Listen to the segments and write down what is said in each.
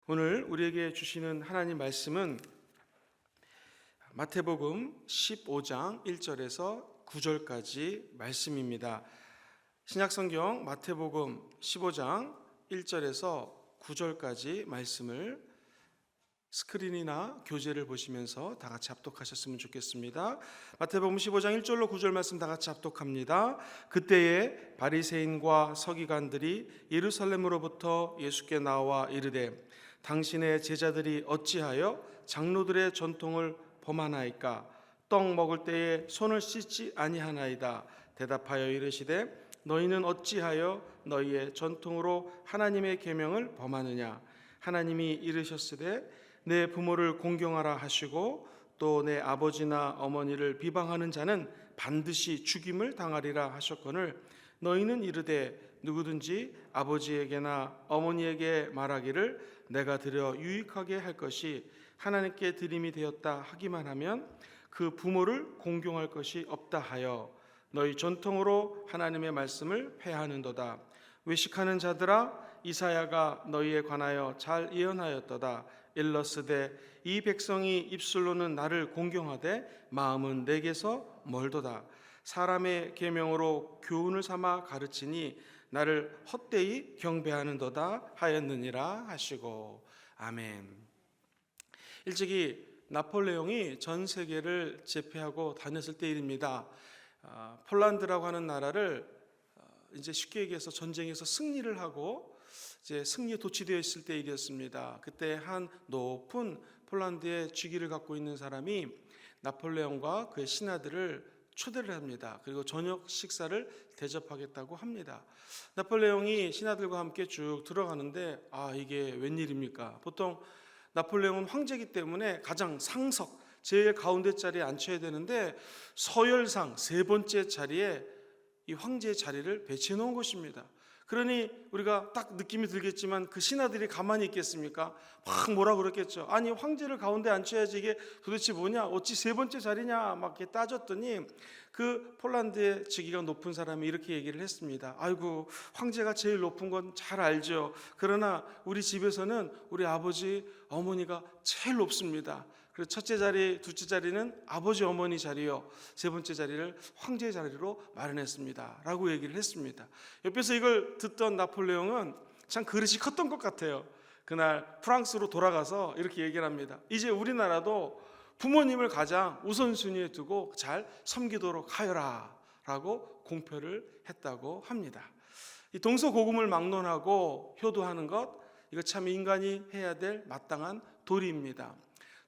오늘 우리에게 주시는 하나님 말씀은 마태복음 15장 1절에서 9절까지 말씀입니다. 신약성경 마태복음 15장 1절에서 9절까지 말씀을 스크린이나 교재를 보시면서 다 같이 합독하셨으면 좋겠습니다. 마태복음 15장 1절로 9절 말씀 다 같이 합독합니다. 그때에 바리새인과 서기관들이 예루살렘으로부터 예수께 나와 이르되 당신의 제자들이 어찌하여 장로들의 전통을 범하나이까? 떡 먹을 때에 손을 씻지 아니하나이다. 대답하여 이르시되 너희는 어찌하여 너희의 전통으로 하나님의 계명을 범하느냐? 하나님이 이르셨으되 내 부모를 공경하라 하시고 또 내 아버지나 어머니를 비방하는 자는 반드시 죽임을 당하리라 하셨거늘 너희는 이르되 누구든지 아버지에게나 어머니에게 말하기를 내가 드려 유익하게 할 것이 하나님께 드림이 되었다 하기만 하면 그 부모를 공경할 것이 없다 하여 너희 전통으로 하나님의 말씀을 폐하는도다. 외식하는 자들아, 이사야가 너희에 관하여 잘 예언하였도다. 일러스되 이 백성이 입술로는 나를 공경하되 마음은 내게서 멀도다. 사람의 계명으로 교훈을 삼아 가르치니 나를 헛되이 경배하는도다 하였느니라 하시고. 아멘. 일찍이 나폴레옹이 전 세계를 제패하고 다녔을 때 일입니다. 폴란드라고 하는 나라를 이제 쉽게 얘기해서 전쟁에서 승리를 하고 이제 승리에 도취되어 있을 때 일이었습니다. 그때 한 높은 폴란드의 직위를 갖고 있는 사람이 나폴레옹과 그의 신하들을 초대를 합니다. 그리고 저녁 식사를 대접하겠다고 합니다. 나폴레옹이 신하들과 함께 쭉 들어가는데 이게 웬일입니까? 보통 나폴레옹은 황제이기 때문에 가장 상석 제일 가운데 자리에 앉혀야 되는데 서열상 세 번째 자리에 이 황제의 자리를 배치해 놓은 것입니다. 그러니 우리가 딱 느낌이 들겠지만 그 신하들이 가만히 있겠습니까? 막 뭐라 그랬겠죠. 아니 황제를 가운데 앉혀야지 이게 도대체 뭐냐? 어찌 세 번째 자리냐? 막 이렇게 따졌더니 그 폴란드의 직위가 높은 사람이 이렇게 얘기를 했습니다. 아이고 황제가 제일 높은 건 잘 알죠. 그러나 우리 집에서는 우리 아버지 어머니가 제일 높습니다. 그래서 첫째 자리, 둘째 자리는 아버지 어머니 자리요, 세 번째 자리를 황제의 자리로 마련했습니다 라고 얘기를 했습니다. 옆에서 이걸 듣던 나폴레옹은 참 그릇이 컸던 것 같아요. 그날 프랑스로 돌아가서 이렇게 얘기를 합니다. 이제 우리나라도 부모님을 가장 우선순위에 두고 잘 섬기도록 하여라 라고 공표를 했다고 합니다. 이 동서고금을 막론하고 효도하는 것, 이거 참 인간이 해야 될 마땅한 도리입니다.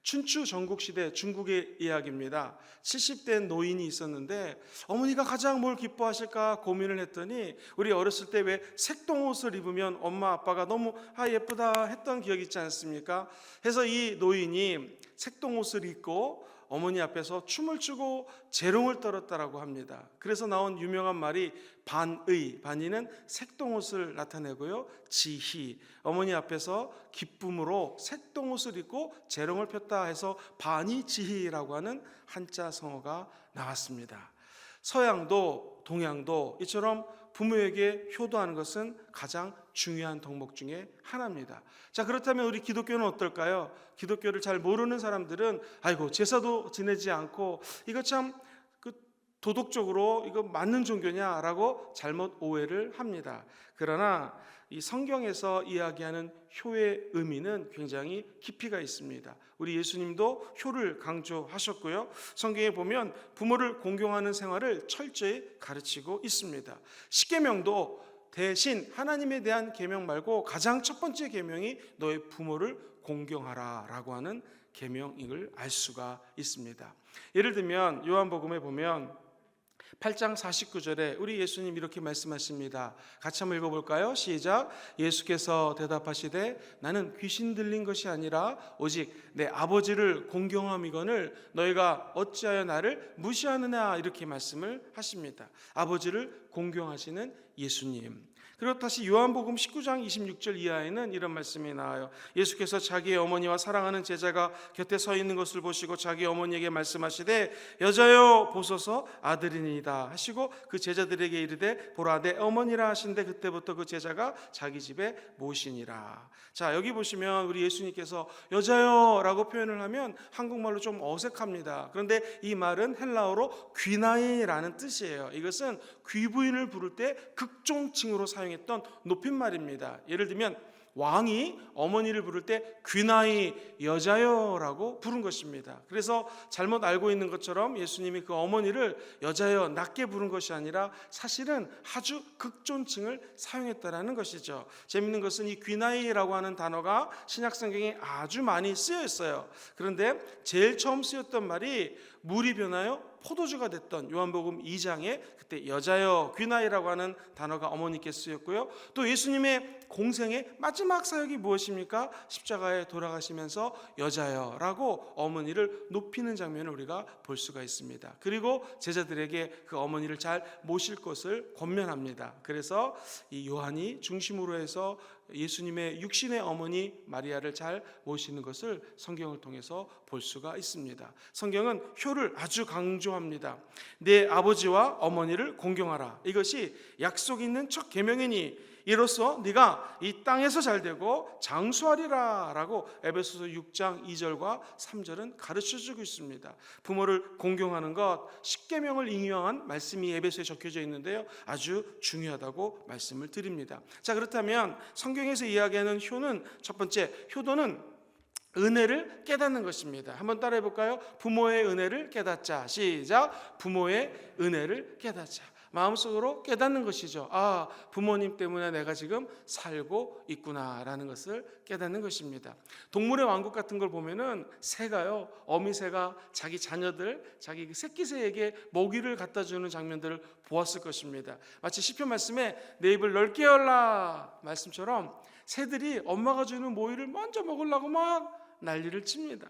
춘추 전국시대 중국의 이야기입니다. 70대 노인이 있었는데 어머니가 가장 뭘 기뻐하실까 고민을 했더니 우리 어렸을 때 왜 색동옷을 입으면 엄마 아빠가 너무 예쁘다 했던 기억이 있지 않습니까? 해서 이 노인이 색동옷을 입고 어머니 앞에서 춤을 추고 재롱을 떨었다라고 합니다. 그래서 나온 유명한 말이 반의, 반의는 색동옷을 나타내고요, 지희, 어머니 앞에서 기쁨으로 색동옷을 입고 재롱을 폈다 해서 반의지희라고 하는 한자 성어가 나왔습니다. 서양도 동양도 이처럼 부모에게 효도하는 것은 가장 중요한 덕목 중에 하나입니다. 자, 그렇다면 우리 기독교는 어떨까요? 기독교를 잘 모르는 사람들은 아이고 제사도 지내지 않고 이거 참 도덕적으로 이거 맞는 종교냐라고 잘못 오해를 합니다. 그러나 이 성경에서 이야기하는 효의 의미는 굉장히 깊이가 있습니다. 우리 예수님도 효를 강조하셨고요, 성경에 보면 부모를 공경하는 생활을 철저히 가르치고 있습니다. 십계명도 대신 하나님에 대한 계명 말고 가장 첫 번째 계명이 너의 부모를 공경하라 라고 하는 계명임을 알 수가 있습니다. 예를 들면 요한복음에 보면 8장 49절에 우리 예수님 이렇게 말씀하십니다. 같이 한번 읽어볼까요? 시작. 예수께서 대답하시되 나는 귀신 들린 것이 아니라 오직 내 아버지를 공경함이거늘 너희가 어찌하여 나를 무시하느냐, 이렇게 말씀을 하십니다. 아버지를 공경하시는 예수님. 그리고 다시 요한복음 19장 26절 이하에는 이런 말씀이 나와요. 예수께서 자기의 어머니와 사랑하는 제자가 곁에 서 있는 것을 보시고 자기 어머니에게 말씀하시되 여자여 보소서 아들이니이다 하시고 그 제자들에게 이르되 보라 내 어머니라 하신데 그때부터 그 제자가 자기 집에 모시니라. 자, 여기 보시면 우리 예수님께서 여자여 라고 표현을 하면 한국말로 좀 어색합니다. 그런데 이 말은 헬라어로 귀나이라는 뜻이에요. 이것은 귀부인을 부를 때 극존칭으로 사용했던 높임말입니다. 예를 들면 왕이 어머니를 부를 때 귀나이 여자여라고 부른 것입니다. 그래서 잘못 알고 있는 것처럼 예수님이 그 어머니를 여자여 낮게 부른 것이 아니라 사실은 아주 극존칭을 사용했다라는 것이죠. 재밌는 것은 이 귀나이라고 하는 단어가 신약성경에 아주 많이 쓰여 있어요. 그런데 제일 처음 쓰였던 말이 물이 변하여 포도주가 됐던 요한복음 2장에 그때 여자여 귀나이라고 하는 단어가 어머니께 쓰였고요. 또 예수님의 공생의 마지막 사역이 무엇입니까? 십자가에 돌아가시면서 여자여라고 어머니를 높이는 장면을 우리가 볼 수가 있습니다. 그리고 제자들에게 그 어머니를 잘 모실 것을 권면합니다. 그래서 이 요한이 중심으로 해서 예수님의 육신의 어머니 마리아를 잘 모시는 것을 성경을 통해서 볼 수가 있습니다. 성경은 효를 아주 강조합니다. 내 아버지와 어머니를 공경하라. 이것이 약속 있는 첫 계명이니 이로써 네가 이 땅에서 잘되고 장수하리라 라고 에베소서 6장 2절과 3절은 가르쳐주고 있습니다. 부모를 공경하는 것, 십계명을 인용한 말씀이 에베소에 적혀져 있는데요, 아주 중요하다고 말씀을 드립니다. 자, 그렇다면 성경에서 이야기하는 효는, 첫 번째 효도는 은혜를 깨닫는 것입니다. 한번 따라해 볼까요? 부모의 은혜를 깨닫자. 시작. 부모의 은혜를 깨닫자. 마음속으로 깨닫는 것이죠. 아, 부모님 때문에 내가 지금 살고 있구나라는 것을 깨닫는 것입니다. 동물의 왕국 같은 걸 보면은 새가요, 어미새가 자기 자녀들, 자기 새끼새에게 먹이를 갖다 주는 장면들을 보았을 것입니다. 마치 시편 말씀에 내 입을 넓게 열라 말씀처럼 새들이 엄마가 주는 모이를 먼저 먹으려고 막 난리를 칩니다.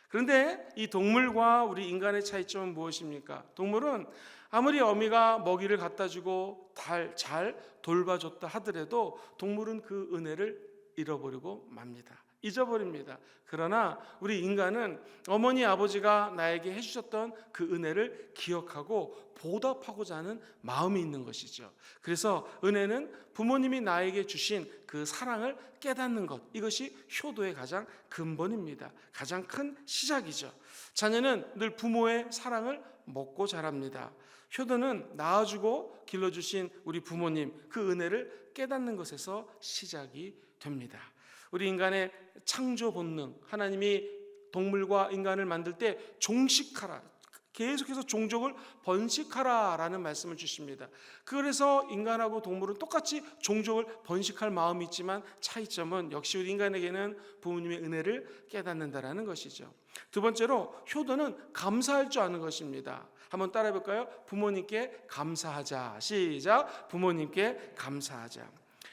그런데 이 동물과 우리 인간의 차이점은 무엇입니까? 동물은 아무리 어미가 먹이를 갖다 주고 잘 돌봐줬다 하더라도 동물은 그 은혜를 잃어버리고 맙니다. 잊어버립니다. 그러나 우리 인간은 어머니 아버지가 나에게 해주셨던 그 은혜를 기억하고 보답하고자 하는 마음이 있는 것이죠. 그래서 은혜는 부모님이 나에게 주신 그 사랑을 깨닫는 것, 이것이 효도의 가장 근본입니다. 가장 큰 시작이죠. 자녀는 늘 부모의 사랑을 먹고 자랍니다. 효도는 낳아주고 길러주신 우리 부모님, 그 은혜를 깨닫는 것에서 시작이 됩니다. 우리 인간의 창조 본능, 하나님이 동물과 인간을 만들 때 종식하라, 계속해서 종족을 번식하라라는 말씀을 주십니다. 그래서 인간하고 동물은 똑같이 종족을 번식할 마음이 있지만 차이점은 역시 우리 인간에게는 부모님의 은혜를 깨닫는다라는 것이죠. 두 번째로 효도는 감사할 줄 아는 것입니다. 한번 따라해 볼까요? 부모님께 감사하자. 시작. 부모님께 감사하자.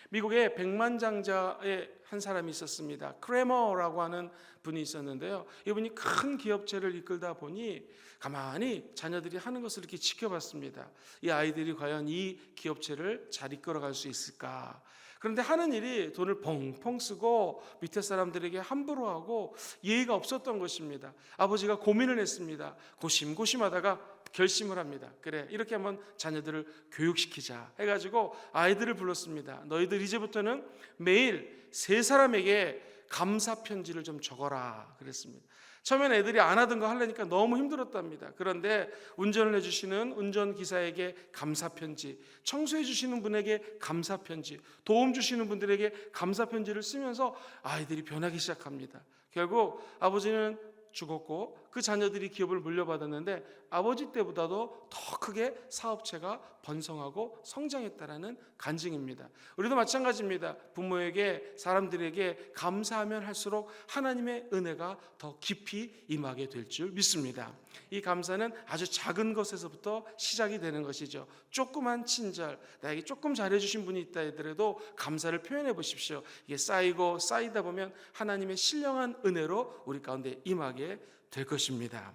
미국의 백만장자의 한 사람이 있었습니다. 크레머라고 하는 분이 있었는데요, 이분이 큰 기업체를 이끌다 보니 가만히 자녀들이 하는 것을 이렇게 지켜봤습니다. 이 아이들이 과연 이 기업체를 잘 이끌어갈 수 있을까? 그런데 하는 일이 돈을 펑펑 쓰고 밑에 사람들에게 함부로 하고 예의가 없었던 것입니다. 아버지가 고민을 했습니다. 고심고심하다가 결심을 합니다. 그래, 이렇게 한번 자녀들을 교육시키자 해가지고 아이들을 불렀습니다. 너희들 이제부터는 매일 3사람에게 감사 편지를 좀 적어라 그랬습니다. 처음엔 애들이 안 하던 거 하려니까 너무 힘들었답니다. 그런데 운전을 해주시는 운전기사에게 감사편지, 청소해 주시는 분에게 감사편지, 도움 주시는 분들에게 감사편지를 쓰면서 아이들이 변하기 시작합니다. 결국 아버지는 죽었고 그 자녀들이 기업을 물려받았는데 아버지 때보다도 더 크게 사업체가 번성하고 성장했다라는 간증입니다. 우리도 마찬가지입니다. 부모에게, 사람들에게 감사하면 할수록 하나님의 은혜가 더 깊이 임하게 될 줄 믿습니다. 이 감사는 아주 작은 것에서부터 시작이 되는 것이죠. 조그만 친절, 나에게 조금 잘해주신 분이 있다 하더라도 감사를 표현해 보십시오. 이게 쌓이고 쌓이다 보면 하나님의 신령한 은혜로 우리 가운데 임하게 될 것입니다.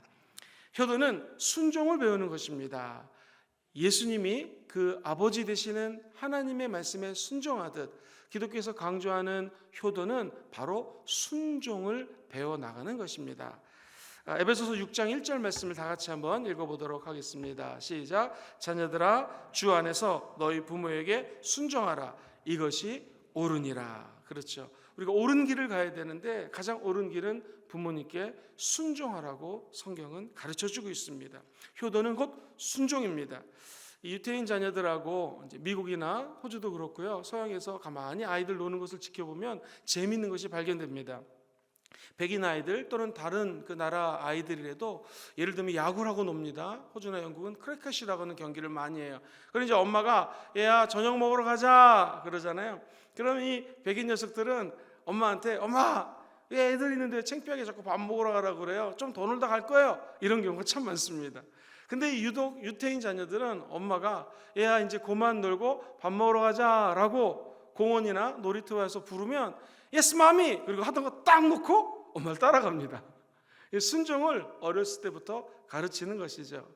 효도는 순종을 배우는 것입니다. 예수님이 그 아버지 되시는 하나님의 말씀에 순종하듯 기독교에서 강조하는 효도는 바로 순종을 배워나가는 것입니다. 에베소서 6장 1절 말씀을 다 같이 한번 읽어보도록 하겠습니다. 시작. 자녀들아 주 안에서 너희 부모에게 순종하라. 이것이 옳으니라. 그렇죠. 우리가 옳은 길을 가야 되는데 가장 옳은 길은 부모님께 순종하라고 성경은 가르쳐주고 있습니다. 효도는 곧 순종입니다. 유태인 자녀들하고 이제 미국이나 호주도 그렇고요. 서양에서 가만히 아이들 노는 것을 지켜보면 재미있는 것이 발견됩니다. 백인 아이들 또는 다른 그 나라 아이들이라도 예를 들면 야구를 하고 놉니다. 호주나 영국은 크리켓이라고 하는 경기를 많이 해요. 그럼 이제 엄마가 얘야 저녁 먹으러 가자 그러잖아요. 그럼 이 백인 녀석들은 엄마한테 엄마 왜 애들 있는데 창피하게 자꾸 밥 먹으러 가라고 그래요. 좀 더 놀다 갈 거예요. 이런 경우가 참 많습니다. 근데 유독 유태인 자녀들은 엄마가 얘야 이제 그만 놀고 밥 먹으러 가자라고 공원이나 놀이터에서 부르면 예스 마미 그리고 하던 거 딱 놓고 엄마를 따라갑니다. 순종을 어렸을 때부터 가르치는 것이죠.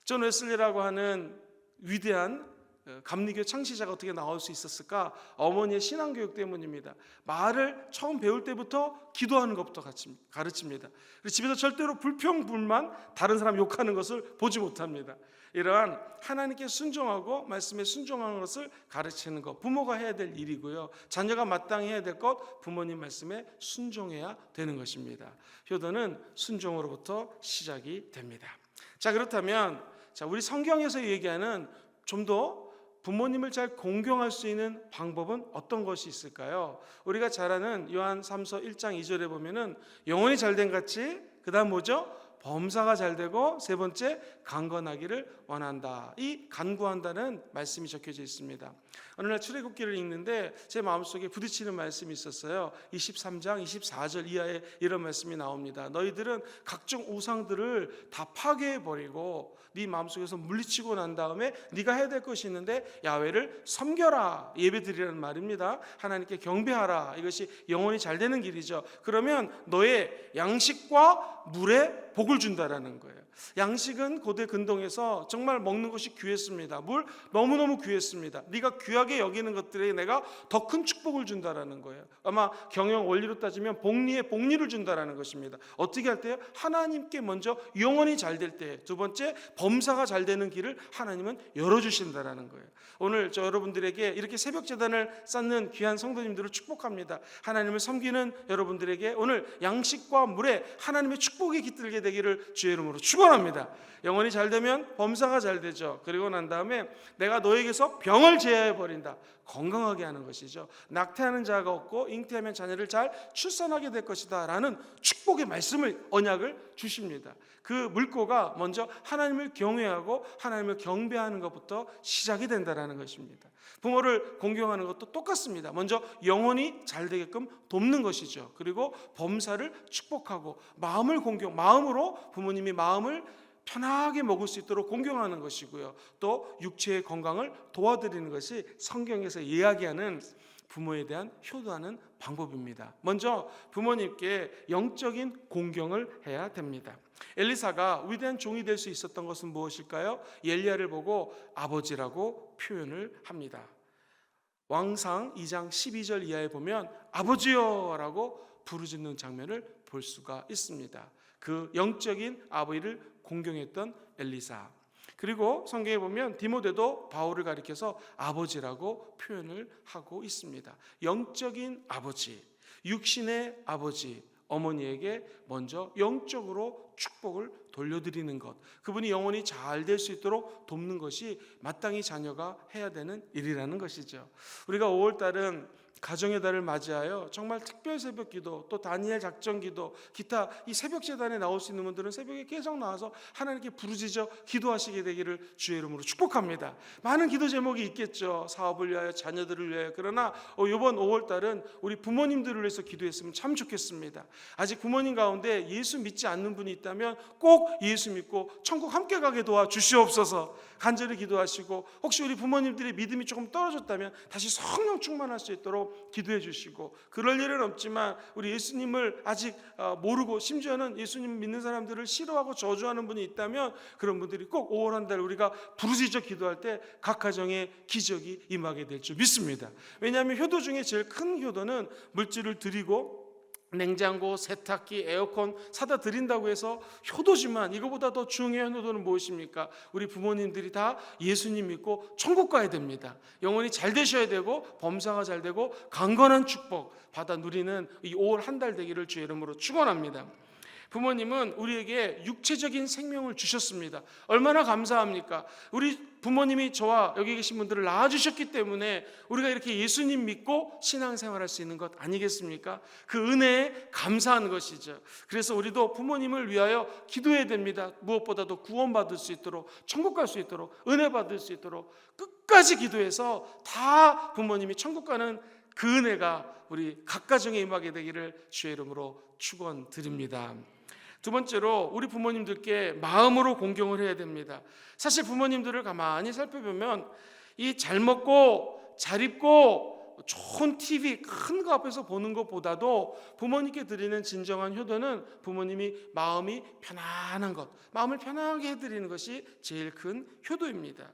존 웨슬리라고 하는 위대한 감리교 창시자가 어떻게 나올 수 있었을까? 어머니의 신앙교육 때문입니다. 말을 처음 배울 때부터 기도하는 것부터 가르칩니다. 그리고 집에서 절대로 불평불만 다른 사람 욕하는 것을 보지 못합니다. 이러한 하나님께 순종하고 말씀에 순종하는 것을 가르치는 것, 부모가 해야 될 일이고요. 자녀가 마땅히 해야 될 것, 부모님 말씀에 순종해야 되는 것입니다. 효도는 순종으로부터 시작이 됩니다. 자, 그렇다면 우리 성경에서 얘기하는 좀 더 부모님을 잘 공경할 수 있는 방법은 어떤 것이 있을까요? 우리가 잘 아는 요한 3서 1장 2절에 보면은 영혼이 잘된 같이 그다음 뭐죠? 범사가 잘 되고 세 번째 강건하기를 원한다. 이 간구한다는 말씀이 적혀져 있습니다. 어느 날 출애굽기를 읽는데 제 마음속에 부딪히는 말씀이 있었어요. 23장 24절 이하에 이런 말씀이 나옵니다. 너희들은 각종 우상들을 다 파괴해버리고 네 마음속에서 물리치고 난 다음에 네가 해야 될 것이 있는데 야훼를 섬겨라. 예배드리라는 말입니다. 하나님께 경배하라. 이것이 영혼이 잘 되는 길이죠. 그러면 너의 양식과 물에 복을 준다라는 거예요. 양식은 고대 근동에서 정말 먹는 것이 귀했습니다. 물 너무너무 귀했습니다. 네가 귀하게 여기는 것들에 내가 더 큰 축복을 준다라는 거예요. 아마 경영 원리로 따지면 복리에 복리를 준다라는 것입니다. 어떻게 할 때요? 하나님께 먼저 영혼이 잘 될 때, 두 번째 범사가 잘 되는 길을 하나님은 열어주신다라는 거예요. 오늘 저 여러분들에게 이렇게 새벽 제단을 쌓는 귀한 성도님들을 축복합니다. 하나님을 섬기는 여러분들에게 오늘 양식과 물에 하나님의 축복이 깃들게 되기를 주의 이름으로 축원합니다. 영혼이 잘 되면 범사가 잘 되죠. 그리고 난 다음에 내가 너에게서 병을 제하여 버린다. 건강하게 하는 것이죠. 낙태하는 자가 없고 잉태하면 자녀를 잘 출산하게 될 것이다 라는 축복의 말씀을 언약을 주십니다. 그 물꼬가 먼저 하나님을 경외하고 하나님을 경배하는 것부터 시작이 된다라는 것입니다. 부모를 공경하는 것도 똑같습니다. 먼저 영혼이 잘 되게끔 돕는 것이죠. 그리고 범사를 축복하고 마음으로 부모님이 마음을 편하게 먹을 수 있도록 공경하는 것이고요. 또 육체의 건강을 도와드리는 것이 성경에서 이야기하는 부모에 대한 효도하는 방법입니다. 먼저 부모님께 영적인 공경을 해야 됩니다. 엘리사가 위대한 종이 될 수 있었던 것은 무엇일까요? 엘리야를 보고 아버지라고 표현을 합니다. 왕상 2장 12절 이하에 보면 아버지여 라고 부르짖는 장면을 볼 수가 있습니다. 그 영적인 아버지를 공경했던 엘리사. 그리고 성경에 보면 디모데도 바울을 가리켜서 아버지라고 표현을 하고 있습니다. 영적인 아버지, 육신의 아버지, 어머니에게 먼저 영적으로 축복을 돌려드리는 것, 그분이 영혼이 잘 될 수 있도록 돕는 것이 마땅히 자녀가 해야 되는 일이라는 것이죠. 우리가 5월달은 가정의 달을 맞이하여 정말 특별 새벽 기도, 또 다니엘 작전 기도, 기타 이 새벽 제단에 나올 수 있는 분들은 새벽에 계속 나와서 하나님께 부르짖어 기도하시게 되기를 주의 이름으로 축복합니다. 많은 기도 제목이 있겠죠. 사업을 위하여, 자녀들을 위하여. 그러나 이번 5월달은 우리 부모님들을 위해서 기도했으면 참 좋겠습니다. 아직 부모님 가운데 예수 믿지 않는 분이 있다면 꼭 예수 믿고 천국 함께 가게 도와주시옵소서 간절히 기도하시고, 혹시 우리 부모님들의 믿음이 조금 떨어졌다면 다시 성령 충만할 수 있도록 있도록 기도해 주시고, 그럴 일은 없지만 우리 예수님을 아직 모르고 심지어는 예수님 믿는 사람들을 싫어하고 저주하는 분이 있다면 그런 분들이 꼭 5월 한 달 우리가 부르짖어 기도할 때 각 가정에 기적이 임하게 될 줄 믿습니다. 왜냐하면 효도 중에 제일 큰 효도는 물질을 드리고 냉장고, 세탁기, 에어컨 사다 드린다고 해서 효도지만, 이거보다 더 중요한 효도는 무엇입니까? 우리 부모님들이 다 예수님 믿고 천국 가야 됩니다. 영혼이 잘 되셔야 되고 범사가 잘 되고 강건한 축복 받아 누리는 이 5월 한 달 되기를 주의 이름으로 축원합니다. 부모님은 우리에게 육체적인 생명을 주셨습니다. 얼마나 감사합니까? 우리 부모님이 저와 여기 계신 분들을 낳아주셨기 때문에 우리가 이렇게 예수님 믿고 신앙생활할 수 있는 것 아니겠습니까? 그 은혜에 감사하는 것이죠. 그래서 우리도 부모님을 위하여 기도해야 됩니다. 무엇보다도 구원받을 수 있도록, 천국 갈 수 있도록, 은혜 받을 수 있도록 끝까지 기도해서 다 부모님이 천국 가는 그 은혜가 우리 각 가정에 임하게 되기를 주의 이름으로 축원드립니다. 두 번째로, 우리 부모님들께 마음으로 공경을 해야 됩니다. 사실 부모님들을 가만히 살펴보면 이 잘 먹고 잘 입고 좋은 TV 큰 거 앞에서 보는 것보다도 부모님께 드리는 진정한 효도는 부모님이 마음이 편안한 것, 마음을 편하게 해드리는 것이 제일 큰 효도입니다.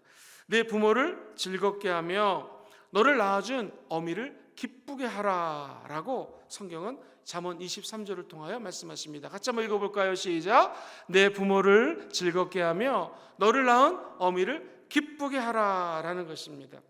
내 부모를 즐겁게 하며 너를 낳아준 어미를 기쁘게 하라 라고 성경은 잠언 23절을 통하여 말씀하십니다. 같이 한번 읽어볼까요? 시작. 내 부모를 즐겁게 하며 너를 낳은 어미를 기쁘게 하라 라는 것입니다.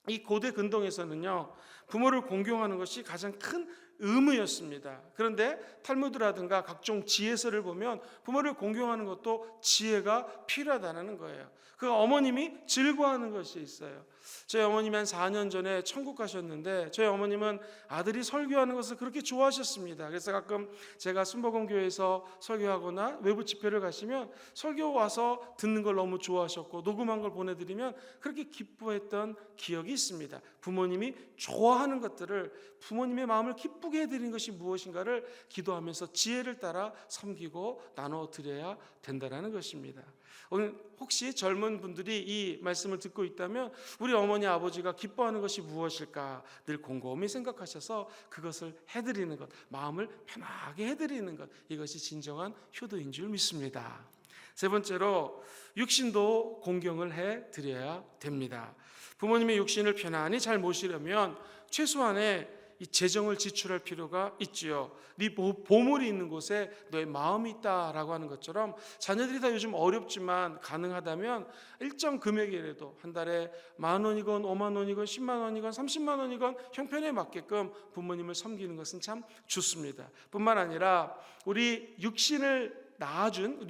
이 고대 근동에서는요, 부모를 공경하는 것이 가장 큰 의무였습니다. 그런데 탈무드라든가 각종 지혜서를 보면 부모를 공경하는 것도 지혜가 필요하다는 거예요. 그 어머님이 즐거워하는 것이 있어요. 저희 어머님이 한 4년 전에 천국 가셨는데 저희 어머님은 아들이 설교하는 것을 그렇게 좋아하셨습니다. 그래서 가끔 제가 순복음교회에서 설교하거나 외부 집회를 가시면 설교 와서 듣는 걸 너무 좋아하셨고 녹음한 걸 보내드리면 그렇게 기뻐했던 기억이 있습니다. 부모님이 좋아하는 것들을, 부모님의 마음을 기쁘게 해드리는 것이 무엇인가를 기도하면서 지혜를 따라 섬기고 나눠드려야 된다는 것입니다. 오늘 혹시 젊은 분들이 이 말씀을 듣고 있다면 우리 어머니 아버지가 기뻐하는 것이 무엇일까 늘 곰곰이 생각하셔서 그것을 해드리는 것, 마음을 편하게 해드리는 것, 이것이 진정한 효도인 줄 믿습니다. 세 번째로, 육신도 공경을 해드려야 됩니다. 부모님의 육신을 편안히 잘 모시려면 최소한의 이 재정을 지출할 필요가 있지요. 네 보물이 있는 곳에 너의 마음이 있다라고 하는 것처럼 자녀들이 다 요즘 어렵지만 가능하다면 일정 금액이라도 한 달에 10,000원이건 50,000원이건 100,000원이건 300,000원이건 형편에 맞게끔 부모님을 섬기는 것은 참 좋습니다. 뿐만 아니라 우리 육체를 낳아준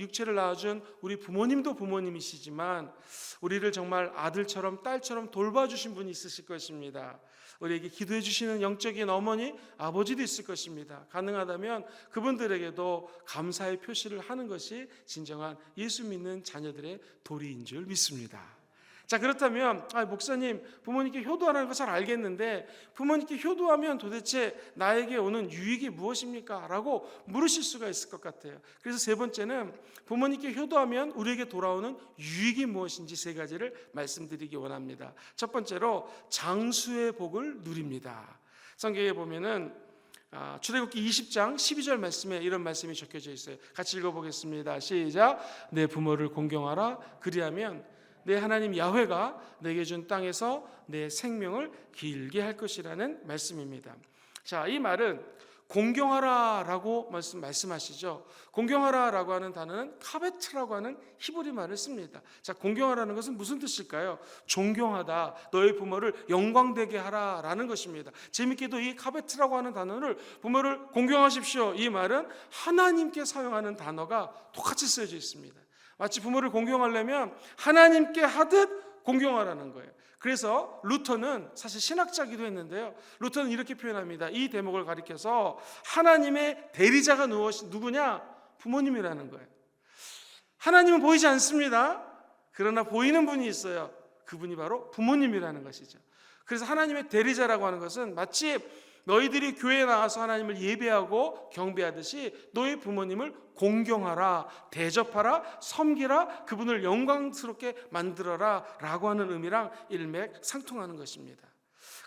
우리 부모님도 부모님이시지만 우리를 정말 아들처럼 딸처럼 돌봐주신 분이 있으실 것입니다. 우리에게 기도해 주시는 영적인 어머니, 아버지도 있을 것입니다. 가능하다면 그분들에게도 감사의 표시를 하는 것이 진정한 예수 믿는 자녀들의 도리인 줄 믿습니다. 자, 그렇다면 목사님, 부모님께 효도하는 거 잘 알겠는데 부모님께 효도하면 도대체 나에게 오는 유익이 무엇입니까? 라고 물으실 수가 있을 것 같아요. 그래서 세 번째는 부모님께 효도하면 우리에게 돌아오는 유익이 무엇인지 세 가지를 말씀드리기 원합니다. 첫 번째로, 장수의 복을 누립니다. 성경에 보면은 출애굽기 20장 12절 말씀에 이런 말씀이 적혀져 있어요. 같이 읽어보겠습니다. 시작. 내 부모를 공경하라. 그리하면 내 하나님 야훼가 내게 준 땅에서 내 생명을 길게 할 것이라는 말씀입니다. 자, 이 말은 공경하라라고 말씀하시죠. 공경하라라고 하는 단어는 카베트라고 하는 히브리 말을 씁니다. 자, 공경하라는 것은 무슨 뜻일까요? 존경하다, 너의 부모를 영광되게 하라라는 것입니다. 재밌게도 이 카베트라고 하는 단어를 부모를 공경하십시오, 이 말은 하나님께 사용하는 단어가 똑같이 쓰여져 있습니다. 마치 부모를 공경하려면 하나님께 하듯 공경하라는 거예요. 그래서 루터는 사실 신학자기도 했는데요, 루터는 이렇게 표현합니다. 이 대목을 가리켜서 하나님의 대리자가 누구냐? 부모님이라는 거예요. 하나님은 보이지 않습니다. 그러나 보이는 분이 있어요. 그분이 바로 부모님이라는 것이죠. 그래서 하나님의 대리자라고 하는 것은 마치 너희들이 교회에 나가서 하나님을 예배하고 경배하듯이 너희 부모님을 공경하라, 대접하라, 섬기라, 그분을 영광스럽게 만들어라 라고 하는 의미랑 일맥상통하는 것입니다.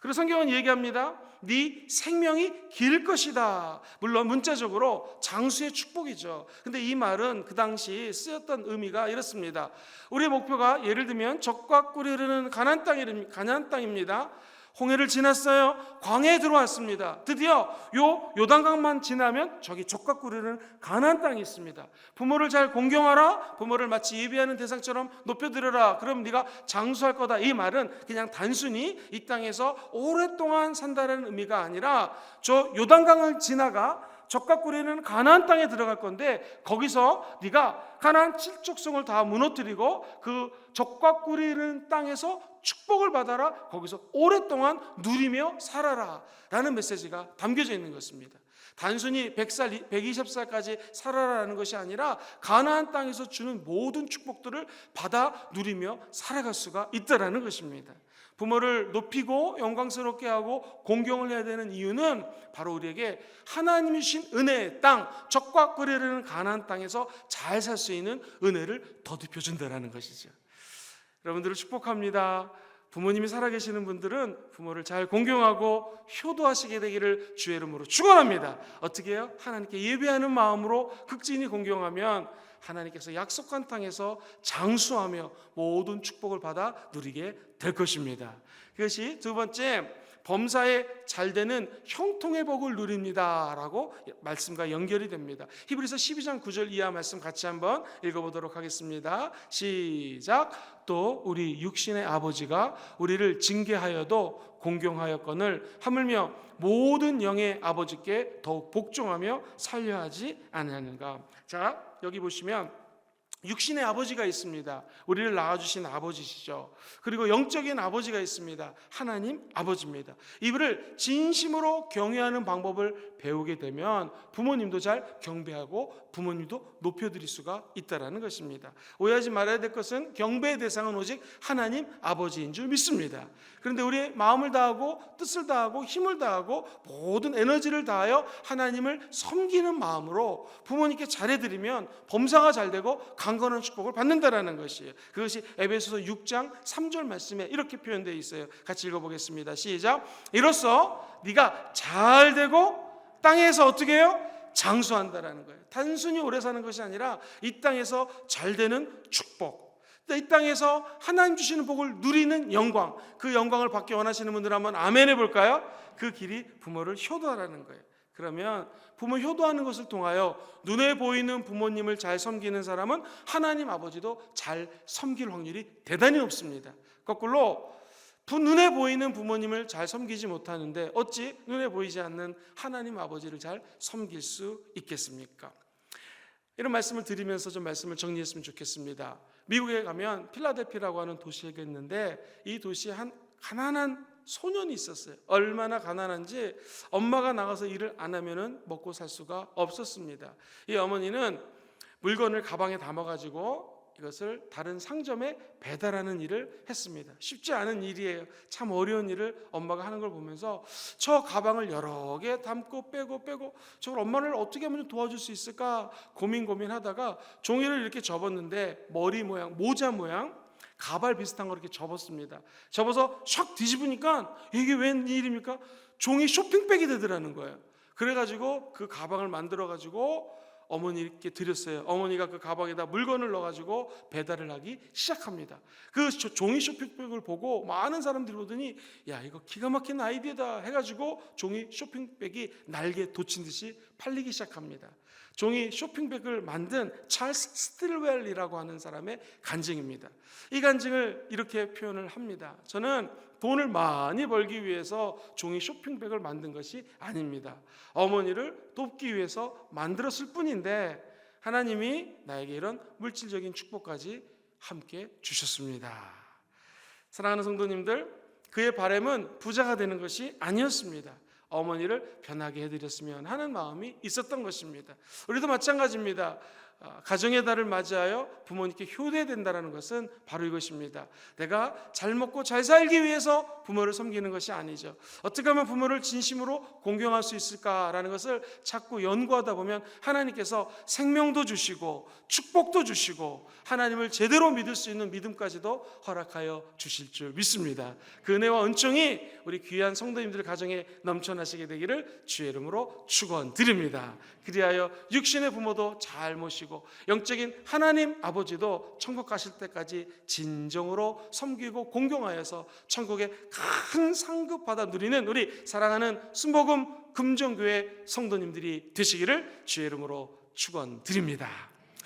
그리고 성경은 얘기합니다. 네 생명이 길 것이다. 물론 문자적으로 장수의 축복이죠. 근데 이 말은 그 당시 쓰였던 의미가 이렇습니다. 우리의 목표가 예를 들면 적과 꿀이 흐르는 가나안 땅입니다. 홍해를 지났어요. 광야에 들어왔습니다. 드디어 요단강만 지나면 저기 적과 꿀이 흐르는 가나안 땅이 있습니다. 부모를 잘 공경하라. 부모를 마치 예비하는 대상처럼 높여드려라. 그럼 네가 장수할 거다. 이 말은 그냥 단순히 이 땅에서 오랫동안 산다는 의미가 아니라 저 요단강을 지나가 적과 꿀이 흐르는 가나안 땅에 들어갈 건데 거기서 네가 가나안 7족속을 다 무너뜨리고 그 적과 꿀이 흐르는 땅에서 축복을 받아라. 거기서 오랫동안 누리며 살아라 라는 메시지가 담겨져 있는 것입니다. 단순히 100살, 120살까지 살아라라는 것이 아니라 가나안 땅에서 주는 모든 축복들을 받아 누리며 살아갈 수가 있다라는 것입니다. 부모를 높이고 영광스럽게 하고 공경을 해야 되는 이유는 바로 우리에게 하나님이 주신 은혜의 땅, 적과 꿀이 흐르는 가나안 땅에서 잘 살 수 있는 은혜를 더듬혀 준다는 것이죠. 여러분들을 축복합니다. 부모님이 살아계시는 분들은 부모를 잘 공경하고 효도하시게 되기를 주의 이름으로 축원합니다. 어떻게 해요? 하나님께 예배하는 마음으로 극진히 공경하면 하나님께서 약속한 땅에서 장수하며 모든 축복을 받아 누리게 될 것입니다. 그것이 두 번째, 범사에 잘되는 형통의 복을 누립니다 라고 말씀과 연결이 됩니다. 히브리서 12장 9절 이하 말씀 같이 한번 읽어보도록 하겠습니다. 시작. 또 우리 육신의 아버지가 우리를 징계하여도 공경하였거늘 하물며 모든 영의 아버지께 더욱 복종하며 살려하지 아니하는가. 자, 여기 보시면 육신의 아버지가 있습니다. 우리를 낳아주신 아버지시죠. 그리고 영적인 아버지가 있습니다. 하나님 아버지입니다. 이분을 진심으로 경외하는 방법을 배우게 되면 부모님도 잘 경배하고 부모님도 높여드릴 수가 있다는 것입니다. 오해하지 말아야 될 것은 경배의 대상은 오직 하나님 아버지인 줄 믿습니다. 그런데 우리의 마음을 다하고 뜻을 다하고 힘을 다하고 모든 에너지를 다하여 하나님을 섬기는 마음으로 부모님께 잘해드리면 범사가 잘되고 강건한 축복을 받는다라는 것이에요. 그것이 에베소서 6장 3절 말씀에 이렇게 표현되어 있어요. 같이 읽어보겠습니다. 시작. 이로써 네가 잘되고 땅에서 어떻게 해요? 장수한다라는 거예요. 단순히 오래 사는 것이 아니라 이 땅에서 잘되는 축복, 이 땅에서 하나님 주시는 복을 누리는 영광, 그 영광을 받기 원하시는 분들 한번 아멘 해볼까요? 그 길이 부모를 효도하라는 거예요. 그러면 부모 효도하는 것을 통하여 눈에 보이는 부모님을 잘 섬기는 사람은 하나님 아버지도 잘 섬길 확률이 대단히 높습니다. 거꾸로 눈에 보이는 부모님을 잘 섬기지 못하는데 어찌 눈에 보이지 않는 하나님 아버지를 잘 섬길 수 있겠습니까? 이런 말씀을 드리면서 좀 말씀을 정리했으면 좋겠습니다. 미국에 가면 필라델피아라고 하는 도시에 있는데 이 도시에 한 가난한 소년이 있었어요. 얼마나 가난한지 엄마가 나가서 일을 안 하면은 먹고 살 수가 없었습니다. 이 어머니는 물건을 가방에 담아가지고 이것을 다른 상점에 배달하는 일을 했습니다. 쉽지 않은 일이에요. 참 어려운 일을 엄마가 하는 걸 보면서 저 가방을 여러 개 담고 빼고 저걸 엄마를 어떻게 하면 도와줄 수 있을까 고민하다가 종이를 이렇게 접었는데 머리 모양, 모자 모양 가발 비슷한 거 이렇게 접었습니다. 접어서 샥 뒤집으니까 이게 웬일입니까? 종이 쇼핑백이 되더라는 거예요. 그래가지고 그 가방을 만들어가지고 어머니께 드렸어요. 어머니가 그 가방에다 물건을 넣어가지고 배달을 하기 시작합니다. 그 종이 쇼핑백을 보고 많은 사람들이 보더니 야 이거 기가 막힌 아이디어다 해가지고 종이 쇼핑백이 날개 돋친 듯이 팔리기 시작합니다. 종이 쇼핑백을 만든 찰스 스틸웰이라고 하는 사람의 간증입니다. 이 간증을 이렇게 표현을 합니다. 저는 돈을 많이 벌기 위해서 종이 쇼핑백을 만든 것이 아닙니다. 어머니를 돕기 위해서 만들었을 뿐인데 하나님이 나에게 이런 물질적인 축복까지 함께 주셨습니다. 사랑하는 성도님들, 그의 바람은 부자가 되는 것이 아니었습니다. 어머니를 변하게 해드렸으면 하는 마음이 있었던 것입니다. 우리도 마찬가지입니다. 가정의 달을 맞이하여 부모님께 효대된다는 것은 바로 이것입니다. 내가 잘 먹고 잘 살기 위해서 부모를 섬기는 것이 아니죠. 어떻게 하면 부모를 진심으로 공경할 수 있을까라는 것을 자꾸 연구하다 보면 하나님께서 생명도 주시고 축복도 주시고 하나님을 제대로 믿을 수 있는 믿음까지도 허락하여 주실 줄 믿습니다. 그 은혜와 은총이 우리 귀한 성도님들 가정에 넘쳐나시게 되기를 주의 이름으로 축원드립니다. 그리하여 육신의 부모도 잘 모시고 영적인 하나님 아버지도 천국 가실 때까지 진정으로 섬기고 공경하여서 천국의 큰 상급 받아 누리는 우리 사랑하는 순복음 금정교회 성도님들이 되시기를 주의 이름으로 축원드립니다.